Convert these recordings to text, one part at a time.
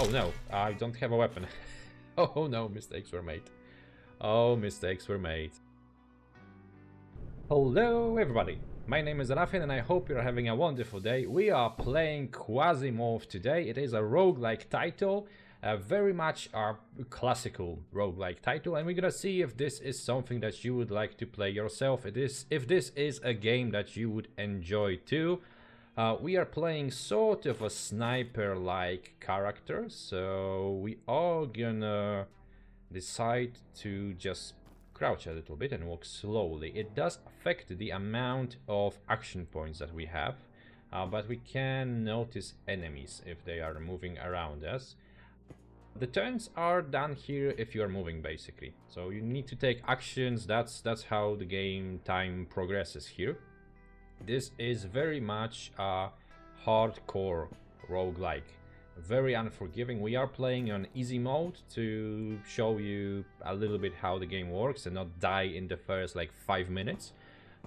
Oh no, I don't have a weapon. Oh no, mistakes were made. Oh, mistakes were made. Hello everybody, my name is Rafin and I hope you're having a wonderful day. We are playing QUASIMORPH today. It is a roguelike title, very much a classical roguelike title, and we're gonna see if this is something that you would like to play yourself. If this is a game that you would enjoy too. We are playing sort of a sniper-like character, so we are gonna decide to just crouch a little bit and walk slowly. It does affect the amount of action points that we have, but we can notice enemies if they are moving around us. The turns are done here if you are moving, basically. So you need to take actions. That's how the game time progresses here. This is very much a hardcore roguelike, very unforgiving. We are playing on easy mode to show you a little bit how the game works and not die in the first like 5 minutes.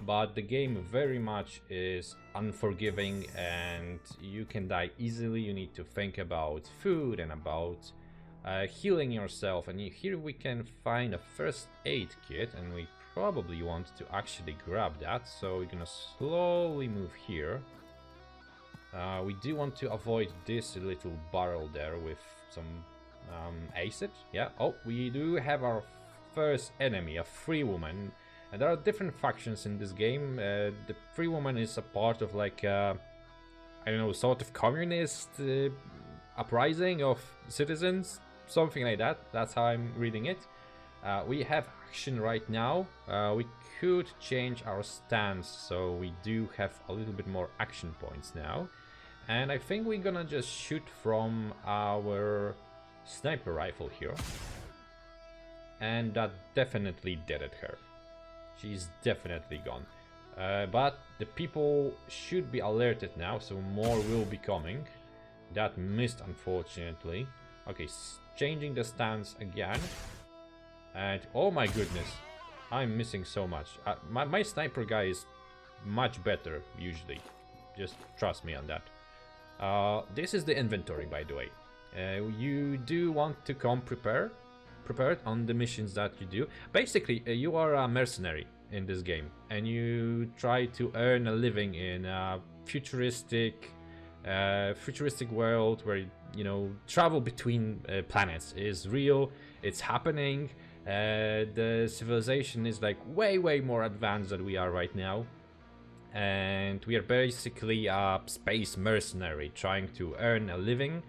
But the game very much is unforgiving and you can die easily. You need to think about food and about healing yourself. And here we can find a first aid kit, and we probably want to actually grab that, so we're gonna slowly move here. We do want to avoid this little barrel there with some acid. Yeah, oh, we do have our first enemy, a free woman. And there are different factions in this game. The free woman is a part of like I don't know, sort of communist uprising of citizens, something like that. That's how I'm reading it. We have action right now. We could change our stance, so we do have a little bit more action points now. And I think we're gonna just shoot from our sniper rifle here. And that definitely deaded her. She's definitely gone. But the people should be alerted now, so more will be coming. That missed, unfortunately. Okay, changing the stance again. And oh my goodness, I'm missing so much. My sniper guy is much better usually. Just trust me on that. This is the inventory, by the way. You do want to come prepared on the missions that you do. Basically, you are a mercenary in this game, and you try to earn a living in a futuristic world where, you know, travel between planets is real. It's happening. The civilization is like way more advanced than we are right now, and we are basically a space mercenary trying to earn a living.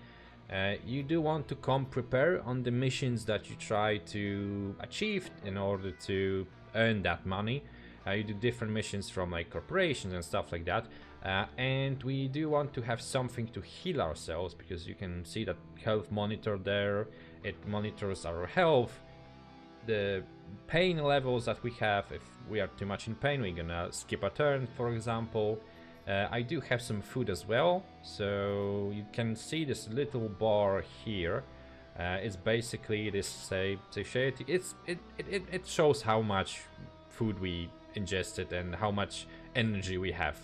You do want to come prepare on the missions that you try to achieve in order to earn that money. You do different missions from like corporations and stuff like that, and we do want to have something to heal ourselves, because you can see that health monitor there. It monitors our health, the pain levels that we have. If we are too much in pain, we're gonna skip a turn, for example. I do have some food as well, so you can see this little bar here. It's basically this satiety. It shows how much food we ingested and how much energy we have.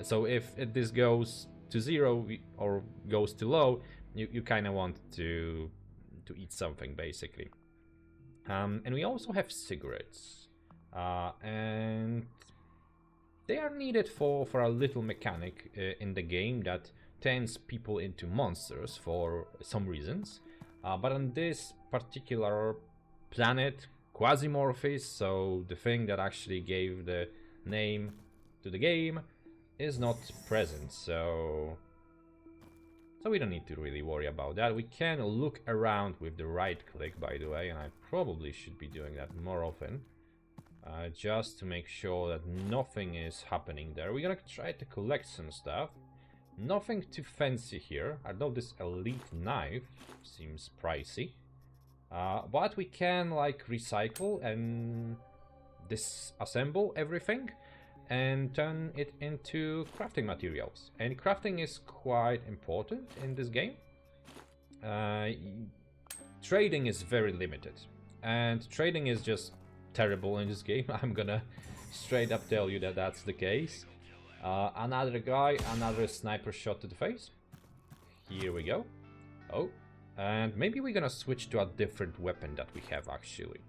So if this goes to zero or goes too low, you kind of want to eat something, basically. And we also have cigarettes, and they are needed for a little mechanic in the game that turns people into monsters for some reasons. But on this particular planet, QUASIMORPH, so the thing that actually gave the name to the game, is not present, so we don't need to really worry about that. We can look around with the right click, by the way, and I probably should be doing that more often, just to make sure that nothing is happening there. We're gonna try to collect some stuff. Nothing too fancy here, although this elite knife seems pricey. But we can like recycle and disassemble everything and turn it into crafting materials. And crafting is quite important in this game. Trading is very limited, and trading is just terrible in this game. I'm gonna straight up tell you that that's the case. Another guy, another sniper shot to the face. Here we go. Oh, And maybe we're gonna switch to a different weapon that we have actually.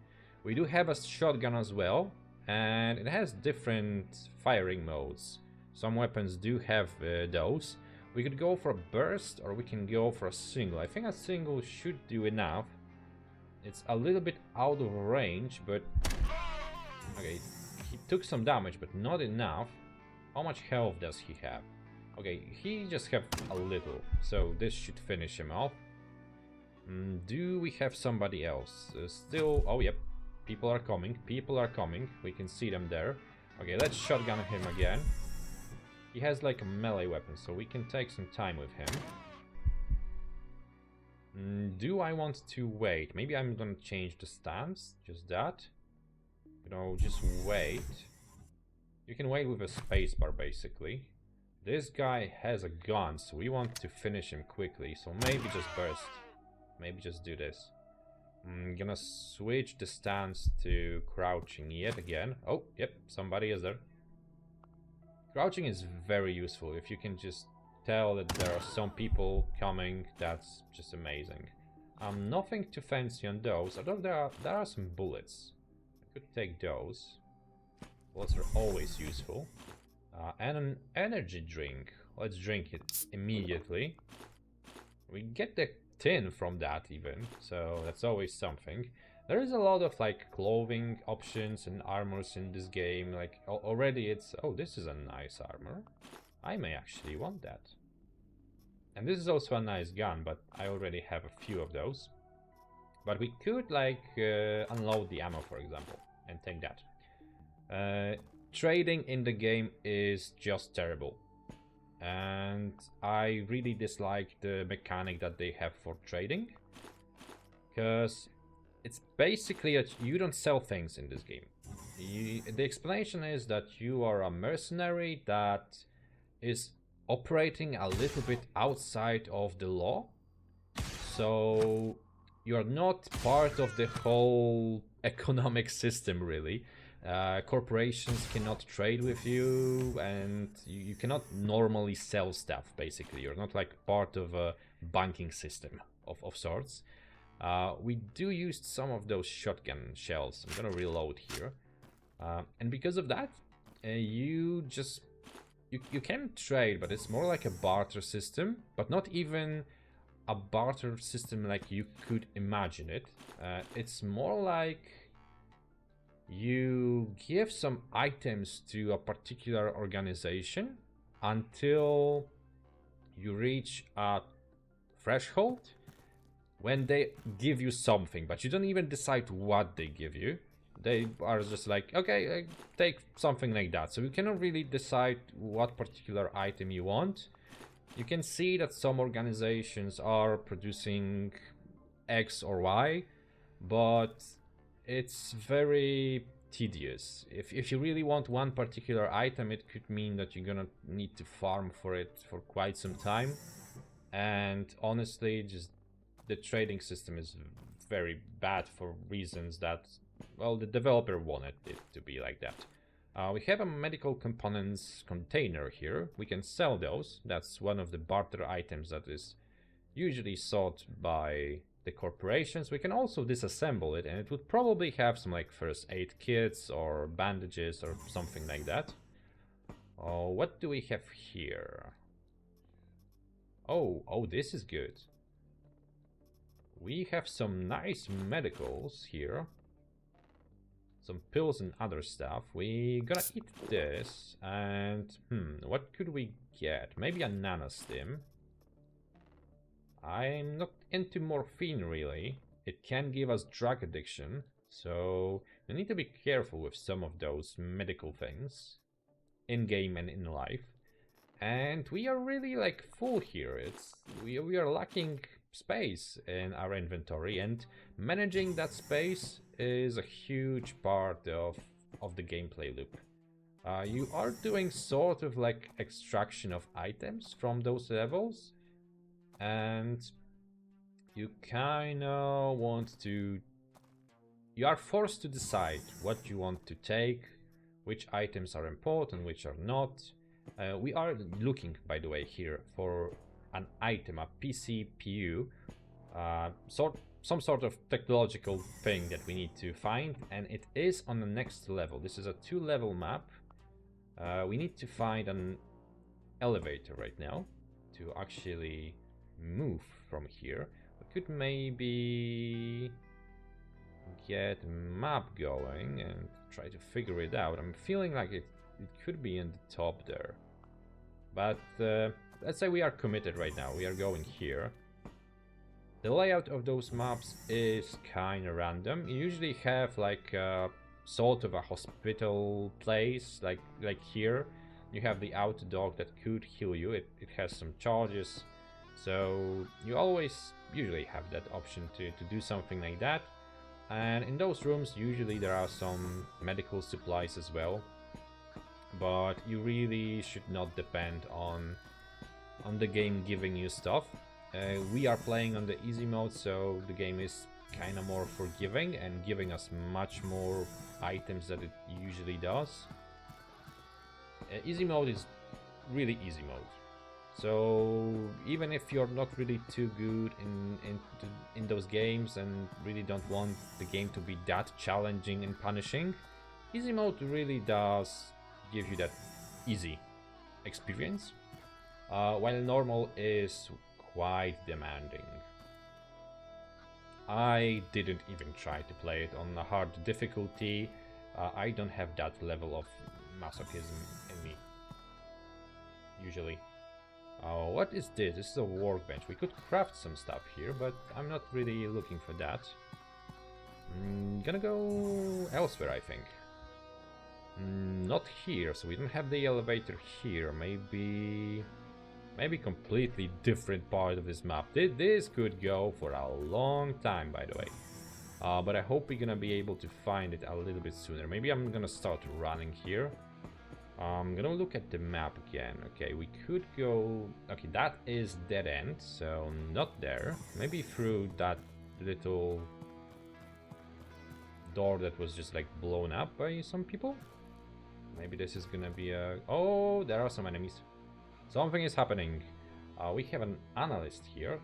We do have a shotgun as well, and it has different firing modes. Some weapons do have those. We could go for a burst or we can go for a single. I think a single should do enough. It's a little bit out of range, but okay, he took some damage, but not enough. How much health does he have? Okay, he just have a little, so this should finish him off. Do we have somebody else? Still, oh yep, people are coming, we can see them there. Okay, let's shotgun him again. He has like a melee weapon, so we can take some time with him. Do I want to wait? Maybe I'm gonna change the stance, just that. You know, just wait. You can wait with a spacebar basically. This guy has a gun, so we want to finish him quickly, so maybe just burst. Maybe just do this. I'm gonna switch the stance to crouching yet again. Oh, yep, somebody is there. Crouching is very useful. If you can just tell that there are some people coming, that's just amazing. Nothing too fancy on those, although there are some bullets. I could take those. Bullets are always useful. And an energy drink. Let's drink it immediately. We get the tin from that even, so that's always something. There is a lot of like clothing options and armors in this game. Like already it's, oh, this is a nice armor. I may actually want that. And this is also a nice gun, but I already have a few of those. But we could like unload the ammo, for example, and take that. Trading in the game is just terrible. And I really dislike the mechanic that they have for trading. Because it's basically that you don't sell things in this game. The explanation is that you are a mercenary that is operating a little bit outside of the law. So you're not part of the whole economic system really. Corporations cannot trade with you, and you cannot normally sell stuff basically. You're not like part of a banking system of sorts. We do use some of those shotgun shells. I'm gonna reload here. And because of that, you can trade, but it's more like a barter system, but not even a barter system like you could imagine it. It's more like you give some items to a particular organization until you reach a threshold when they give you something, but you don't even decide what they give you. They are just like, okay, take something like that. So you cannot really decide what particular item you want. You can see that some organizations are producing X or Y, but it's very tedious. If you really want one particular item, it could mean that you're gonna need to farm for it for quite some time. And honestly, just the trading system is very bad for reasons that, well, the developer wanted it to be like that. We have a medical components container here. We can sell those. That's one of the barter items that is usually sought by the corporations. We can also disassemble it, and it would probably have some like first aid kits or bandages or something like that. What do we have here? Oh, this is good. We have some nice medicals here. Some pills and other stuff. We gonna eat this, and what could we get? Maybe a nanostim. I'm not into morphine really. It can give us drug addiction, so you need to be careful with some of those medical things in game and in life. And we are really like full here. We are lacking space in our inventory, and managing that space is a huge part of the gameplay loop. You are doing sort of like extraction of items from those levels, and you kinda want to... You are forced to decide what you want to take, which items are important, which are not. We are looking, by the way, here for an item, a PCPU. some sort of technological thing that we need to find, and it is on the next level. This is a 2-level map. We need to find an elevator right now to actually move from here. We could maybe get a map going and try to figure it out. I'm feeling like it could be in the top there, but let's say we are committed right now. We are going here. The layout of those maps is kind of random. You usually have like sort of a hospital place, like here. You have the out dog that could heal you. It has some charges, so you always usually have that option to do something like that. And in those rooms usually there are some medical supplies as well, but you really should not depend on the game giving you stuff. We are playing on the easy mode, so the game is kind of more forgiving and giving us much more items than it usually does. Easy mode is really easy mode, so even if you're not really too good in those games and really don't want the game to be that challenging and punishing, easy mode really does give you that easy experience, while normal is quite demanding. I didn't even try to play it on a hard difficulty. I don't have that level of masochism in me, usually. What is this? This is a workbench. We could craft some stuff here, but I'm not really looking for that. Gonna go elsewhere, I think. Not here, so we don't have the elevator here. Maybe completely different part of this map. This could go for a long time, by the way. But I hope we're gonna be able to find it a little bit sooner. Maybe I'm gonna start running here. I'm gonna look at the map again. Okay, we could go... Okay, that is dead end, so not there. Maybe through that little door that was just like blown up by some people. Maybe this is gonna be a... Oh, there are some enemies. Something is happening. We have an analyst here.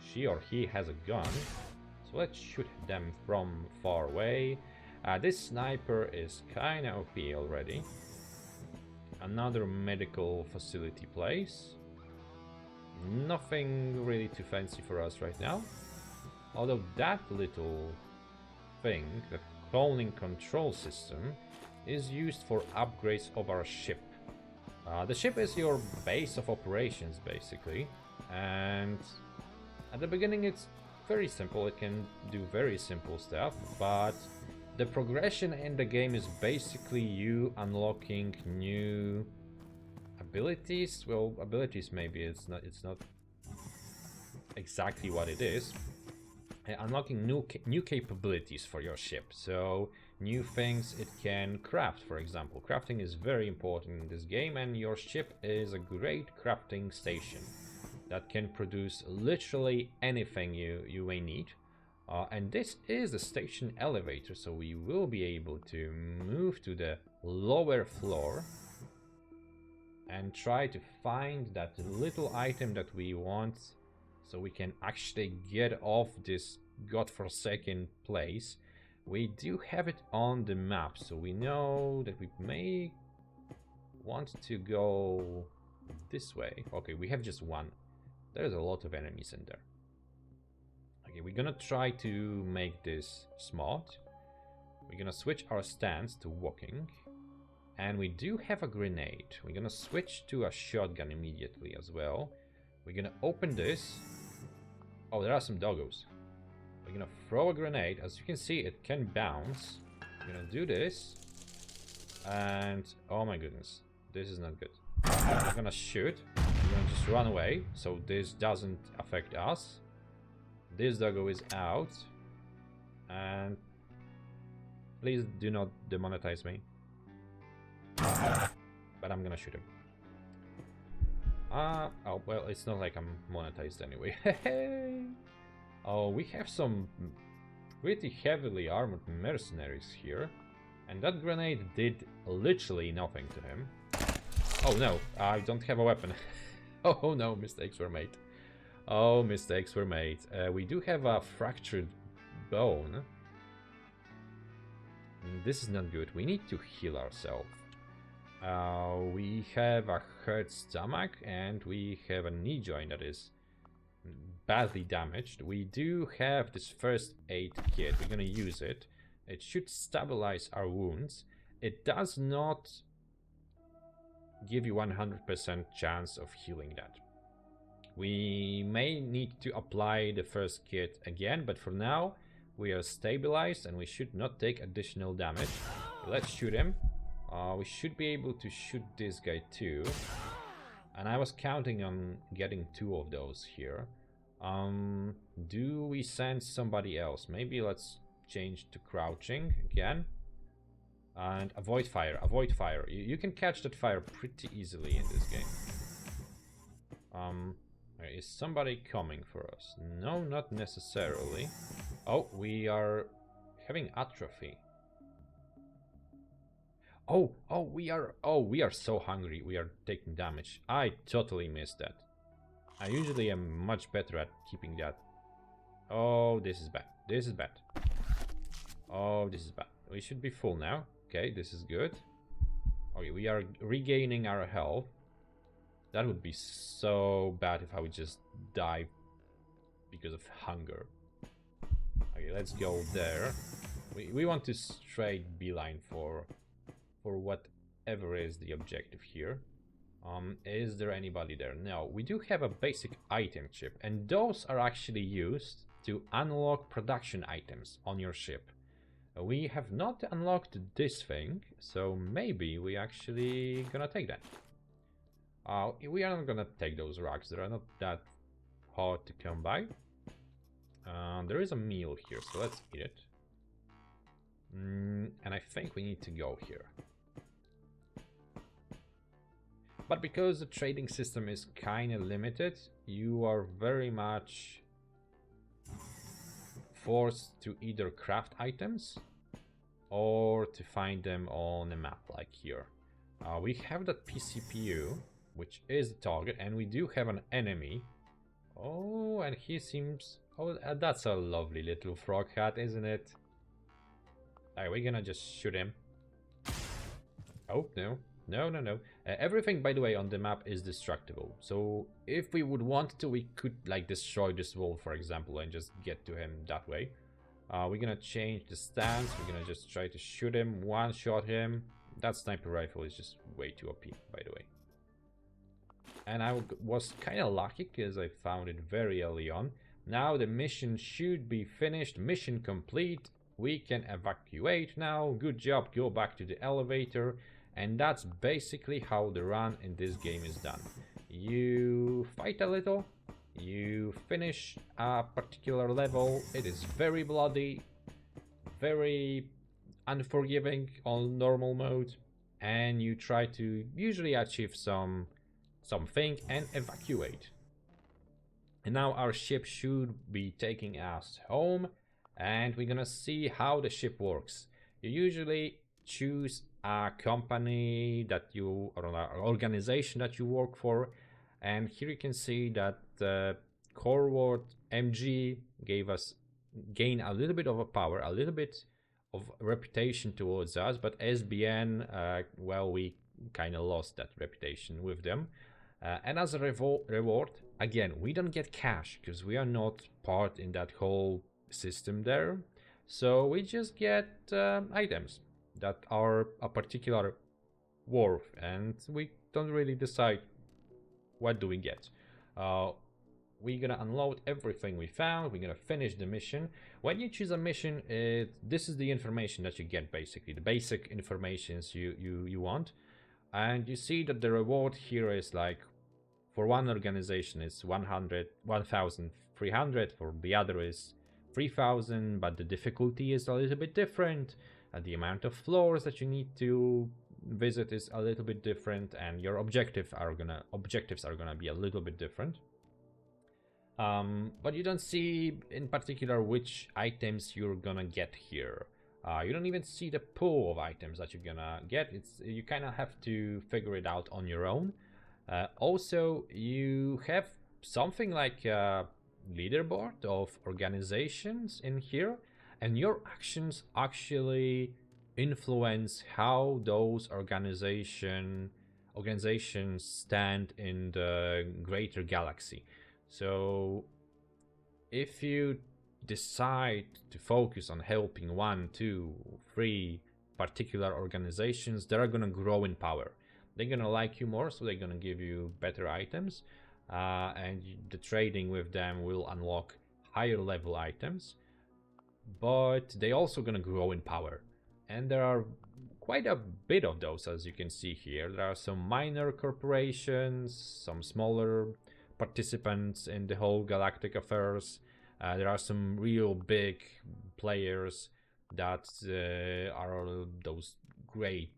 She or he has a gun, so let's shoot them from far away. This sniper is kinda OP already. Another medical facility place. Nothing really too fancy for us right now. Although that little thing, the cloning control system, is used for upgrades of our ship. The ship is your base of operations, basically, and at the beginning it's very simple. It can do very simple stuff, but the progression in the game is basically you unlocking new abilities. Well, abilities maybe it's not exactly what it is. Unlocking new capabilities for your ship, so new things it can craft. For example, crafting is very important in this game, and your ship is a great crafting station that can produce literally anything you may need. And this is the station elevator, so we will be able to move to the lower floor and try to find that little item that we want, so we can actually get off this godforsaken place. We do have it on the map, so we know that we may want to go this way. Okay, we have just one. There's a lot of enemies in there. Okay, we're gonna try to make this smart. We're gonna switch our stance to walking. And we do have a grenade. We're gonna switch to a shotgun immediately as well. We're gonna open this. Oh, there are some doggos. We're gonna throw a grenade. As you can see, it can bounce. We're gonna do this. And oh my goodness, this is not good. We're gonna shoot. We're gonna just run away, so this doesn't affect us. This doggo is out. And please do not demonetize me. But I'm gonna shoot him. Oh, well, it's not like I'm monetized anyway. Oh, we have some pretty heavily armored mercenaries here. And that grenade did literally nothing to him. Oh no, I don't have a weapon. Oh no, mistakes were made. Oh, mistakes were made. We do have a fractured bone. This is not good. We need to heal ourselves. We have a hurt stomach and we have a knee joint that is badly damaged. We do have this first aid kit. We're gonna use it. It should stabilize our wounds. It does not give you 100% chance of healing that. We may need to apply the first kit again, but for now we are stabilized and we should not take additional damage. Let's shoot him. We should be able to shoot this guy too. And I was counting on getting 2 of those here. Do we send somebody else? Maybe let's change to crouching again. And avoid fire, avoid fire. You can catch that fire pretty easily in this game. Is somebody coming for us? No, not necessarily. Oh, we are having atrophy. Oh, we are so hungry. We are taking damage. I totally missed that. I usually am much better at keeping that. Oh, this is bad. This is bad. Oh, this is bad. We should be full now. Okay, this is good. Okay, we are regaining our health. That would be so bad if I would just die because of hunger. Okay, let's go there. We want to straight beeline for whatever is the objective here. Is there anybody there? No, we do have a basic item chip, and those are actually used to unlock production items on your ship. We have not unlocked this thing, so maybe we actually gonna take that. We are not gonna take those rocks. They are not that hard to come by. There is a meal here, so let's eat it. And I think we need to go here. But because the trading system is kind of limited, you are very much forced to either craft items or to find them on a map like here. We have that PCPU, which is the target, and we do have an enemy. Oh, and he seems... Oh, that's a lovely little frog hat, isn't it? Are we gonna just shoot him? Oh, no. No. Everything, by the way, on the map is destructible. So if we would want to, we could like destroy this wall, for example, and just get to him that way. We're gonna change the stance. We're gonna just try to shoot him, one-shot him. That sniper rifle is just way too OP, by the way. And I was kind of lucky because I found it very early on. Now the mission should be finished. Mission complete. We can evacuate now. Good job. Go back to the elevator. And that's basically how the run in this game is done. You fight a little. You finish a particular level. It is very bloody. Very unforgiving on normal mode. And you try to usually achieve something and evacuate. And now our ship should be taking us home, and we're gonna see how the ship works. You usually choose a company that you, or an organization that you work for, and here you can see that Core Word MG gain a little bit of a power, a little bit of reputation towards us, but SBN, well, we kind of lost that reputation with them. And as a reward, again, we don't get cash because we are not part in that whole system there. So we just get items that are a particular worth, and we don't really decide what do we get. We're gonna unload everything we found. We're gonna finish the mission. When you choose a mission, this is the information that you get, basically the basic informations you want. And you see that the reward here is like, for one organization it's 1,300, for the other is 3,000, but the difficulty is a little bit different, and the amount of floors that you need to visit is a little bit different, and your objectives are gonna be a little bit different. But you don't see in particular which items you're gonna get here. You don't even see the pool of items that you're gonna get. You kind of have to figure it out on your own. Also, you have something like a leaderboard of organizations in here, and your actions actually influence how those organizations stand in the greater galaxy. So if you decide to focus on helping 1, 2, 3 particular organizations, they're gonna grow in power. They're gonna like you more, so they're gonna give you better items, and the trading with them will unlock higher level items. But they also gonna grow in power, and there are quite a bit of those, as you can see here. There are some minor corporations, some smaller participants in the whole galactic affairs. There are some real big players that are those great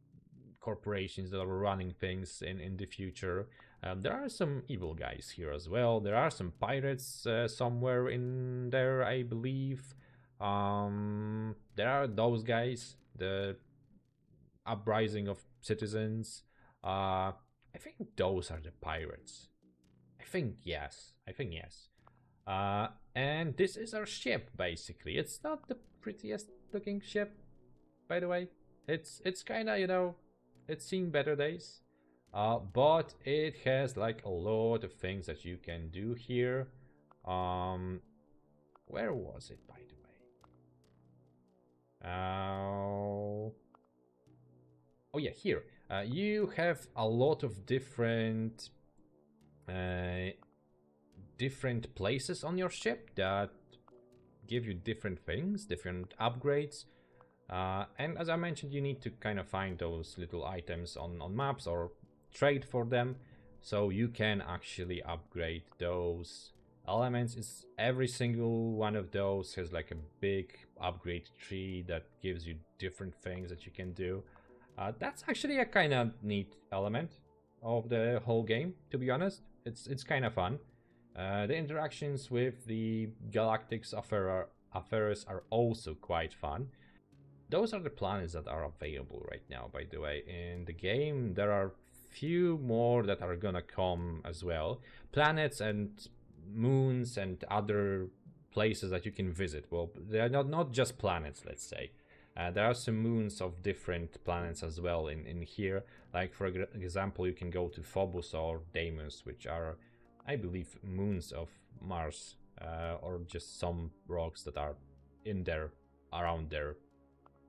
corporations that are running things in the future. There are some evil guys here as well. There are some pirates somewhere in there, I believe. There are those guys, the uprising of citizens. I think those are the pirates. I think yes. And this is our ship, basically. It's not the prettiest looking ship, by the way. It's kind of, you know, it's seen better days. But it has like a lot of things that you can do here. Where was it, by the way? Oh yeah, here. You have a lot of different places on your ship that give you different things, different upgrades. And as I mentioned, you need to kind of find those little items on maps or trade for them, so you can actually upgrade those elements. Is every single one of those has like a big upgrade tree that gives you different things that you can do. That's actually a kind of neat element of the whole game, to be honest. It's kind of fun. The interactions with the Galactic's affairs are also quite fun. Those are the planets that are available right now, by the way. In the game, there are few more that are gonna come as well. Planets and moons and other places that you can visit. Well, they are not just planets, let's say. There are some moons of different planets as well in here. Like, for example, you can go to Phobos or Deimos, which are, I believe, moons of Mars, or just some rocks that are in there, around there,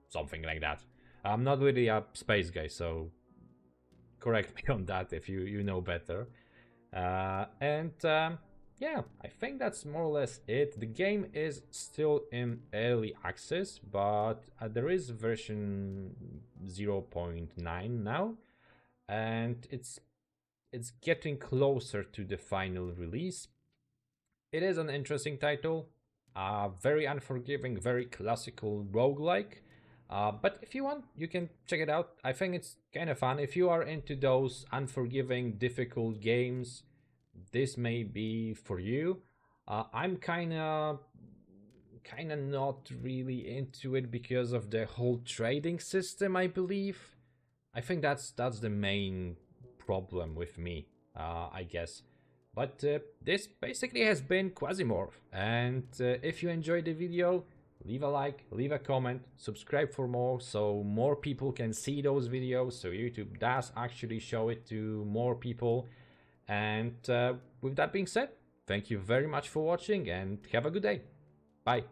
something like that. I'm not really a space guy, so correct me on that if you know better. Yeah, I think that's more or less it. The game is still in early access, but there is version 0.9 now, and it's getting closer to the final release. It is an interesting title, very unforgiving, very classical roguelike. But if you want, you can check it out. I think it's kind of fun. If you are into those unforgiving, difficult games, this may be for you. I'm kind of not really into it because of the whole trading system, I believe. I think that's the main problem with me, I guess. But this basically has been QUASIMORPH, and if you enjoyed the video, leave a like, leave a comment, subscribe for more, so more people can see those videos, so YouTube does actually show it to more people. And with that being said, thank you very much for watching and have a good day. Bye.